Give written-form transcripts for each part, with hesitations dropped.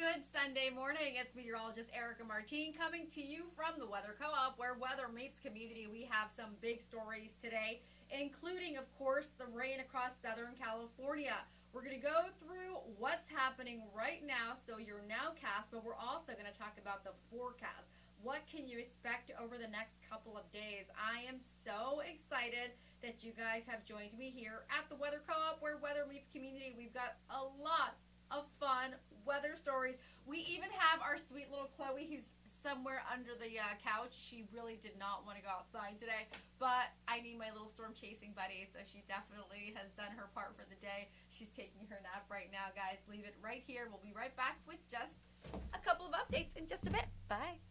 Good Sunday morning. It's meteorologist Erica Martin coming to you from the Weather Co-op, where weather meets community. We have some big stories today, including, of course, the rain across Southern California. We're going to go through what's happening right now, so your nowcast, but we're also going to talk about the forecast. What can you expect over the next couple of days? I am so excited that you guys have joined me here at the Weather Co-op, where weather meets community. We've got a lot of fun weather stories. We even have our sweet little Chloe who's somewhere under the couch. She really did not want to go outside today, but I need my little storm chasing buddy, so she definitely has done her part for the day. She's taking her nap right now, guys. Leave it right here. We'll be right back with just a couple of updates in just a bit. Bye.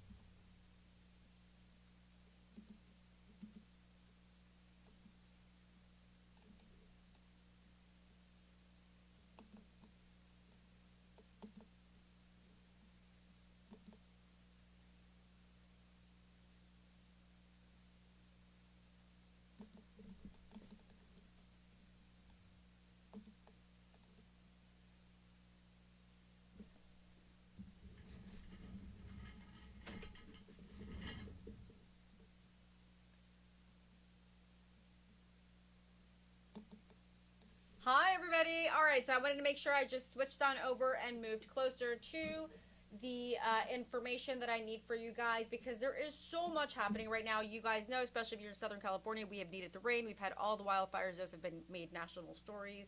Hi, everybody. All right, so I wanted to make sure I just switched on over and moved closer to the information that I need for you guys, because there is so much happening right now. You guys know, especially if you're in Southern California, we have needed the rain. We've had all the wildfires. Those have been made national stories,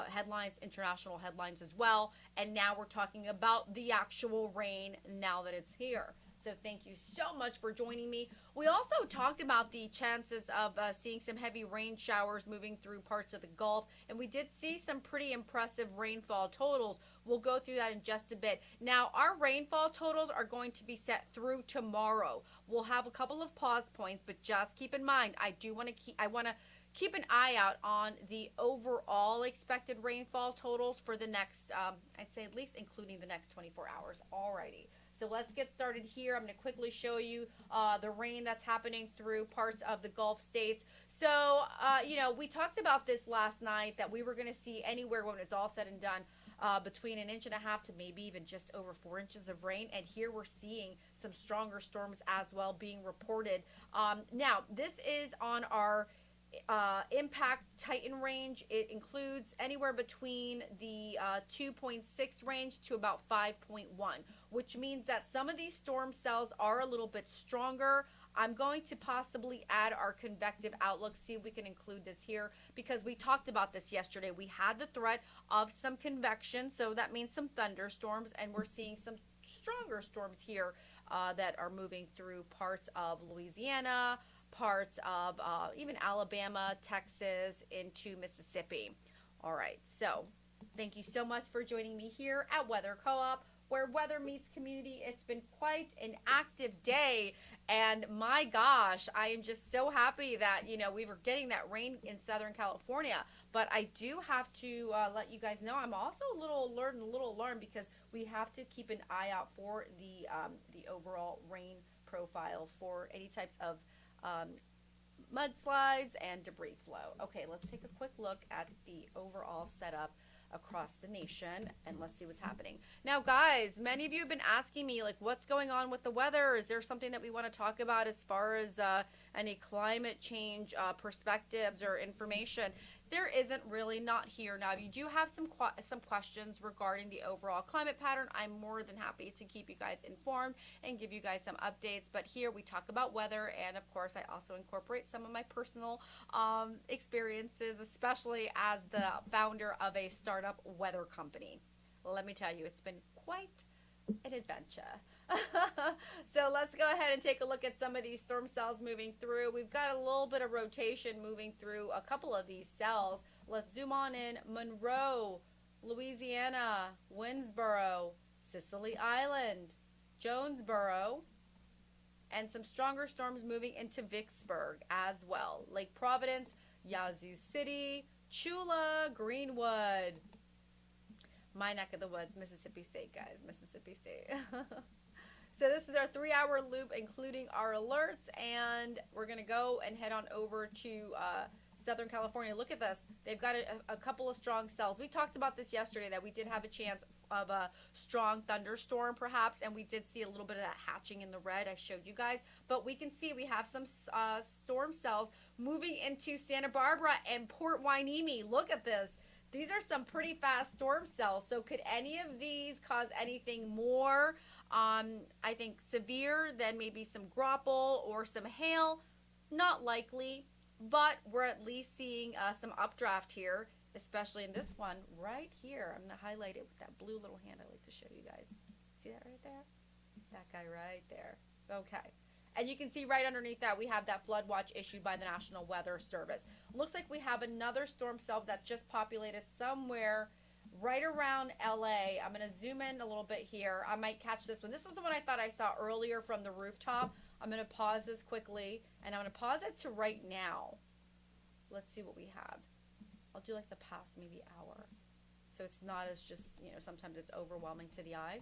headlines, international headlines as well. And now we're talking about the actual rain now that it's here. So thank you so much for joining me. We also talked about the chances of seeing some heavy rain showers moving through parts of the Gulf, and we did see some pretty impressive rainfall totals. We'll go through that in just a bit. Now, our rainfall totals are going to be set through tomorrow. We'll have a couple of pause points, but just keep in mind, I want to keep an eye out on the overall expected rainfall totals for the next, I'd say at least including the next 24 hours. Alrighty. So let's get started here. I'm going to quickly show you the rain that's happening through parts of the Gulf states. So, we talked about this last night, that we were going to see anywhere when it's all said and done between 1.5 inches to maybe even just over 4 inches of rain. And here we're seeing some stronger storms as well being reported. Now, this is on our impact Titan range. It includes anywhere between the 2.6 range to about 5.1, which means that some of these storm cells are a little bit stronger. I'm going to possibly add our convective outlook, see if we can include this here, because we talked about this yesterday. We had the threat of some convection, so that means some thunderstorms, and we're seeing some stronger storms here that are moving through parts of Louisiana, parts of even Alabama, Texas, into Mississippi. All right, so thank you so much for joining me here at Weather Co-op, where weather meets community. It's been quite an active day, and my gosh, I am just so happy that, we were getting that rain in Southern California. But I do have to let you guys know, I'm also a little alert and a little alarmed, because we have to keep an eye out for the overall rain profile for any types of mudslides and debris flow. Okay, let's take a quick look at the overall setup across the nation, and let's see what's happening. Now, guys, many of you have been asking me, like, what's going on with the weather? Is there something that we want to talk about as far as any climate change perspectives or information? There isn't really, not here. Now, if you do have some questions regarding the overall climate pattern, I'm more than happy to keep you guys informed and give you guys some updates. But here we talk about weather, and of course, I also incorporate some of my personal experiences, especially as the founder of a startup weather company. Let me tell you, it's been quite an adventure. So let's go ahead and take a look at some of these storm cells moving through. We've got a little bit of rotation moving through a couple of these cells. Let's zoom on in. Monroe, Louisiana, Winnsboro, Sicily Island, Jonesboro, and some stronger storms moving into Vicksburg as well. Lake Providence, Yazoo City, Chula, Greenwood. My neck of the woods, Mississippi State, guys, Mississippi State. So this is our 3-hour loop, including our alerts, and we're going to go and head on over to Southern California. Look at this. They've got a couple of strong cells. We talked about this yesterday, that we did have a chance of a strong thunderstorm perhaps, and we did see a little bit of that hatching in the red I showed you guys. But we can see we have some storm cells moving into Santa Barbara and Port Hueneme. Look at this. These are some pretty fast storm cells. So could any of these cause anything more, I think, severe than maybe some grapple or some hail? Not likely, but we're at least seeing some updraft here, especially in this one right here. I'm going to highlight it with that blue little hand I like to show you guys. See that right there? That guy right there. Okay. And you can see right underneath that we have that flood watch issued by the National Weather Service. Looks like we have another storm cell that just populated somewhere right around LA. I'm going to zoom in a little bit here. I might catch this one. This is the one I thought I saw earlier from the rooftop. I'm going to pause this quickly, and I'm going to pause it to right now. Let's see what we have. I'll do like the past maybe hour, so it's not as just, you know, sometimes it's overwhelming to the eye.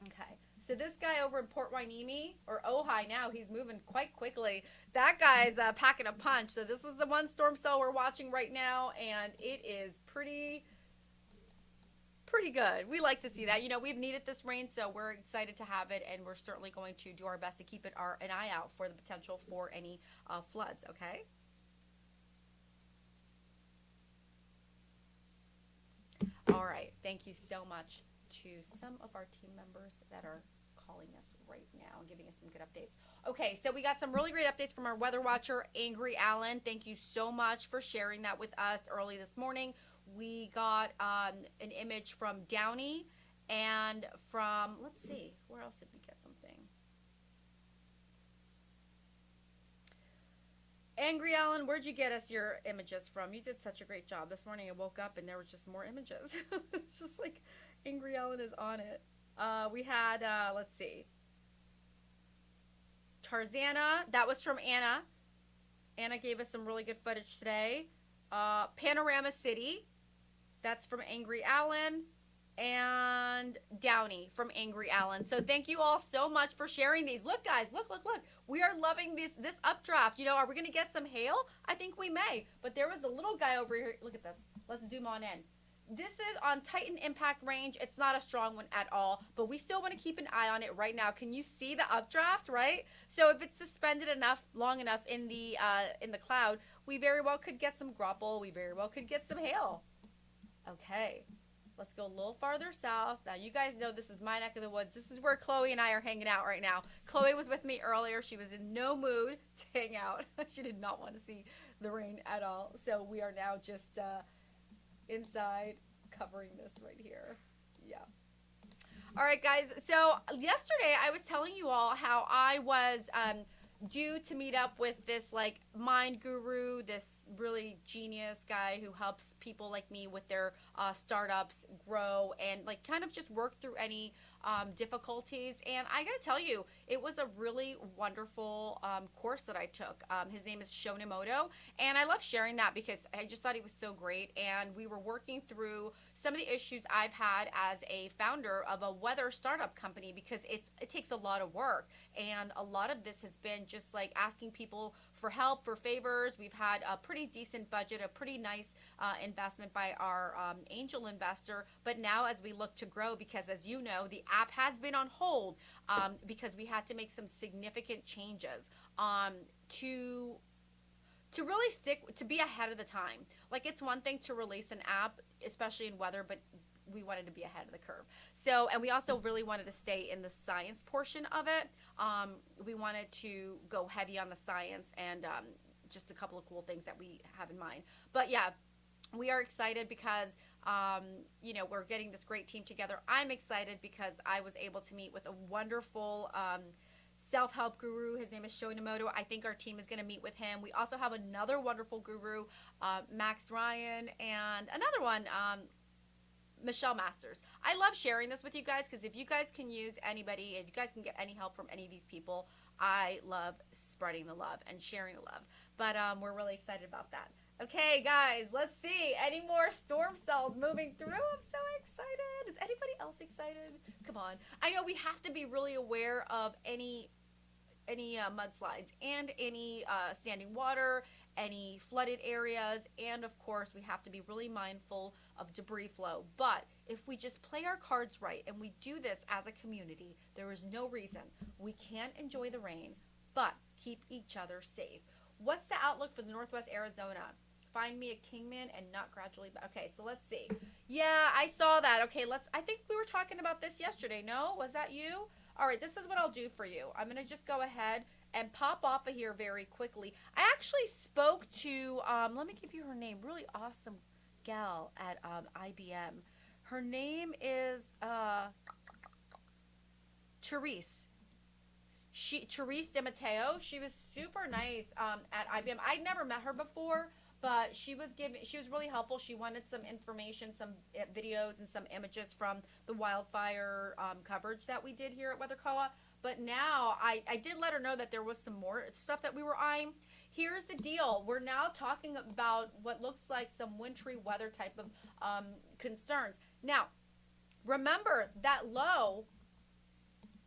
Okay. So this guy over in Port Hueneme, or Ojai now, he's moving quite quickly. That guy's packing a punch. So this is the one storm cell we're watching right now, and it is pretty good. We like to see that. You know, we've needed this rain, so we're excited to have it, and we're certainly going to do our best to keep an eye out for the potential for any floods, okay? All right. Thank you so much to some of our team members that are calling us right now and giving us some good updates. Okay, so we got some really great updates from our weather watcher, Angry Allen. Thank you so much for sharing that with us early this morning. We got an image from Downey and from, let's see, where else did we get something? Angry Allen, where'd you get us your images from? You did such a great job. This morning I woke up and there were just more images. It's just like Angry Allen is on it. We had, let's see, Tarzana. That was from Anna. Anna gave us some really good footage today. Panorama City. That's from Angry Allen. And Downey from Angry Allen. So thank you all so much for sharing these. Look, guys, look. We are loving this updraft. You know, are we going to get some hail? I think we may. But there was a little guy over here. Look at this. Let's zoom on in. This is on Titan impact range. It's not a strong one at all, but we still want to keep an eye on it right now. Can you see the updraft, right? So if it's suspended long enough in the cloud, we very well could get some grapple. We very well could get some hail. Okay. Let's go a little farther south. Now, you guys know this is my neck of the woods. This is where Chloe and I are hanging out right now. Chloe was with me earlier. She was in no mood to hang out. She did not want to see the rain at all. So we are now just inside covering this right here. Yeah. All right, guys. So yesterday I was telling you all how I was due to meet up with this like mind guru, this really genius guy who helps people like me with their startups grow and like kind of just work through any difficulties. And I gotta tell you, it was a really wonderful course that I took. His name is Shonimoto, and I love sharing that because I just thought he was so great. And we were working through some of the issues I've had as a founder of a weather startup company, because it takes a lot of work, and a lot of this has been just like asking people for help, for favors. We've had a pretty decent budget, a pretty nice investment by our angel investor, but now as we look to grow, because as you know, the app has been on hold because we had to make some significant changes to really to be ahead of the time. Like, it's one thing to release an app, especially in weather, but we wanted to be ahead of the curve. So, and we also really wanted to stay in the science portion of it. We wanted to go heavy on the science and just a couple of cool things that we have in mind. But yeah, we are excited because, you know, we're getting this great team together. I'm excited because I was able to meet with a wonderful self-help guru. His name is Shonimoto. I think our team is going to meet with him. We also have another wonderful guru, Max Ryan, and another one, Michelle Masters. I love sharing this with you guys because if you guys can use anybody, if you guys can get any help from any of these people, I love spreading the love and sharing the love. But we're really excited about that. Okay, guys, let's see. Any more storm cells moving through? I'm so excited. Is anybody else excited? Come on. I know we have to be really aware of any mudslides and any standing water, any flooded areas, and of course we have to be really mindful of debris flow. But if we just play our cards right and we do this as a community, there is no reason we can't enjoy the rain, but keep each other safe. What's the outlook for the Northwest Arizona? Find me a kingman and not gradually. Okay, so let's see. Yeah, I saw that. Okay, I think we were talking about this yesterday. No, was that you? All right, this is what I'll do for you. I'm going to just go ahead and pop off of here very quickly. I actually spoke to, let me give you her name, really awesome gal at IBM. Her name is Therese. Therese DeMatteo. She was super nice at IBM. I'd never met her before, but she was really helpful. She wanted some information, some videos, and some images from the wildfire coverage that we did here at WeatherCoa. But now I did let her know that there was some more stuff that we were eyeing. Here's the deal. We're now talking about what looks like some wintry weather type of concerns. Now, remember that low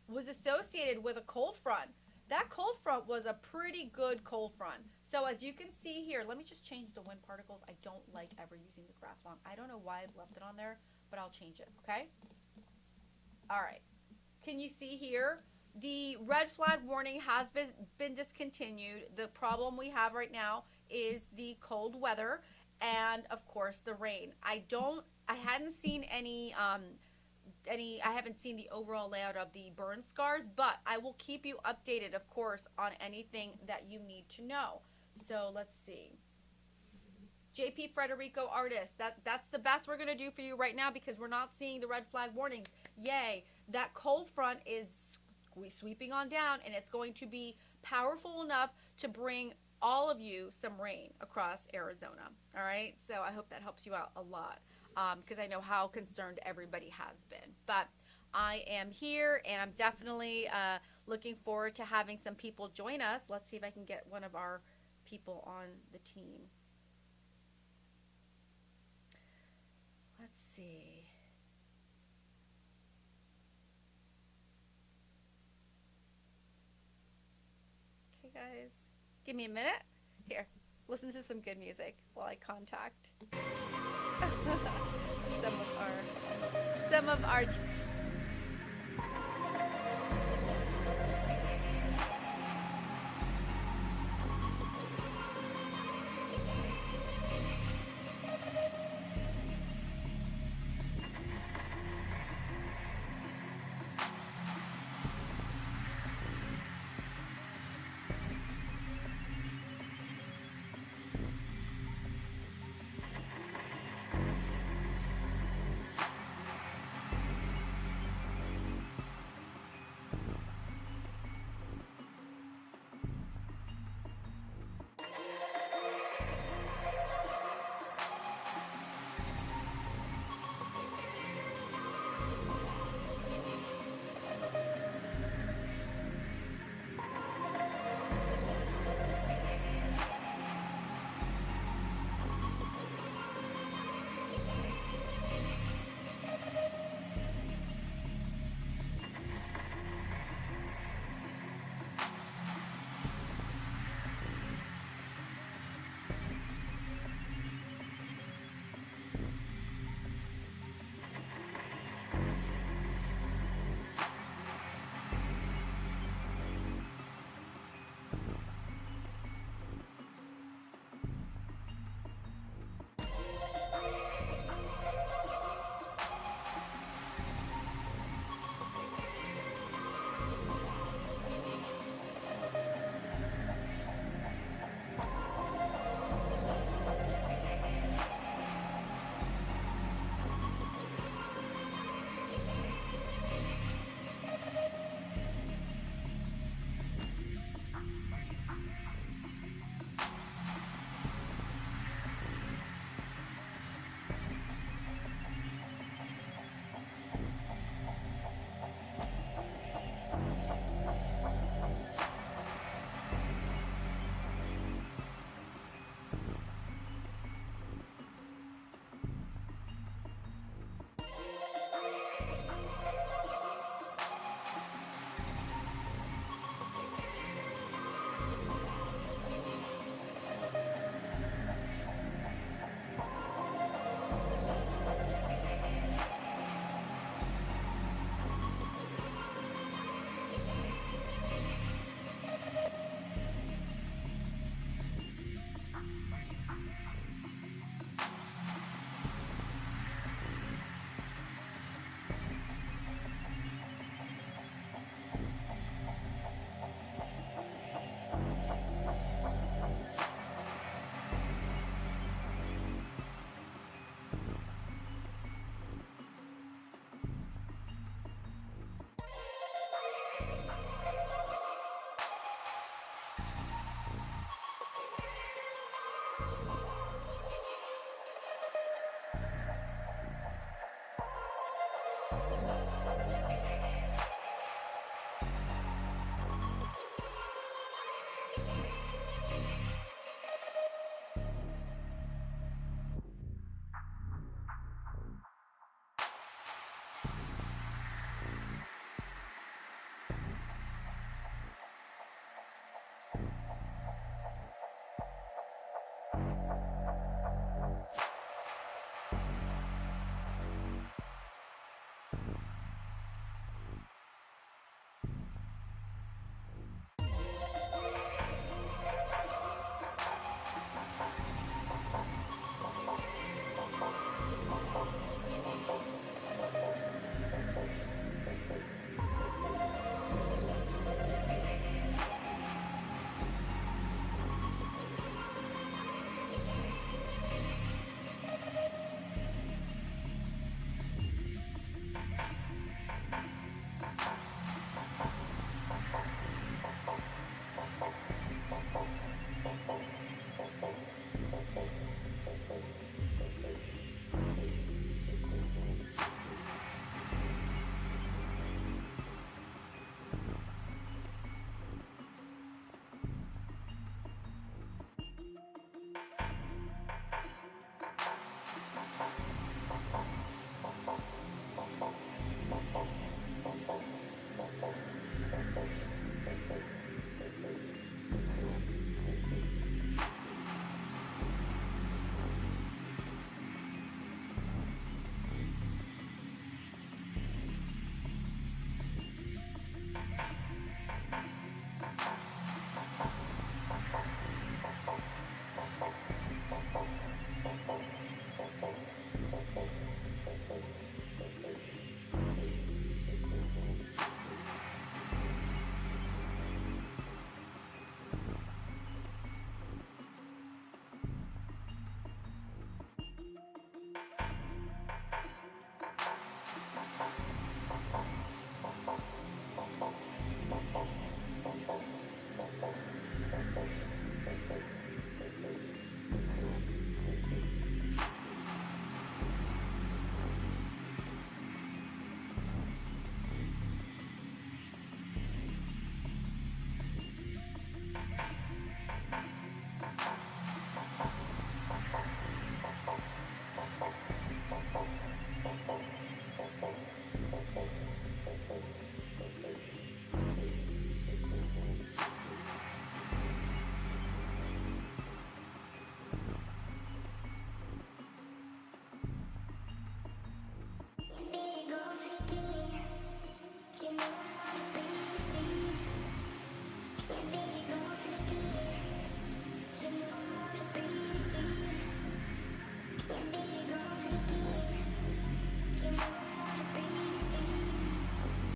was associated with a cold front. That cold front was a pretty good cold front. So as you can see here, let me just change the wind particles. I don't like ever using the graph font. I don't know why I left it on there, but I'll change it, okay? All right. Can you see here? The red flag warning has been discontinued. The problem we have right now is the cold weather and, of course, the rain. I hadn't seen I haven't seen the overall layout of the burn scars, but I will keep you updated, of course, on anything that you need to know. So let's see. JP Frederico Artist, that's the best we're going to do for you right now because we're not seeing the red flag warnings. Yay. That cold front is sweeping on down, and it's going to be powerful enough to bring all of you some rain across Arizona. All right? So I hope that helps you out a lot. Because I know how concerned everybody has been. But I am here, and I'm definitely looking forward to having some people join us. Let's see if I can get one of our people on the team. Let's see. Okay, guys. Give me a minute. Here. Listen to some good music while I contact some of our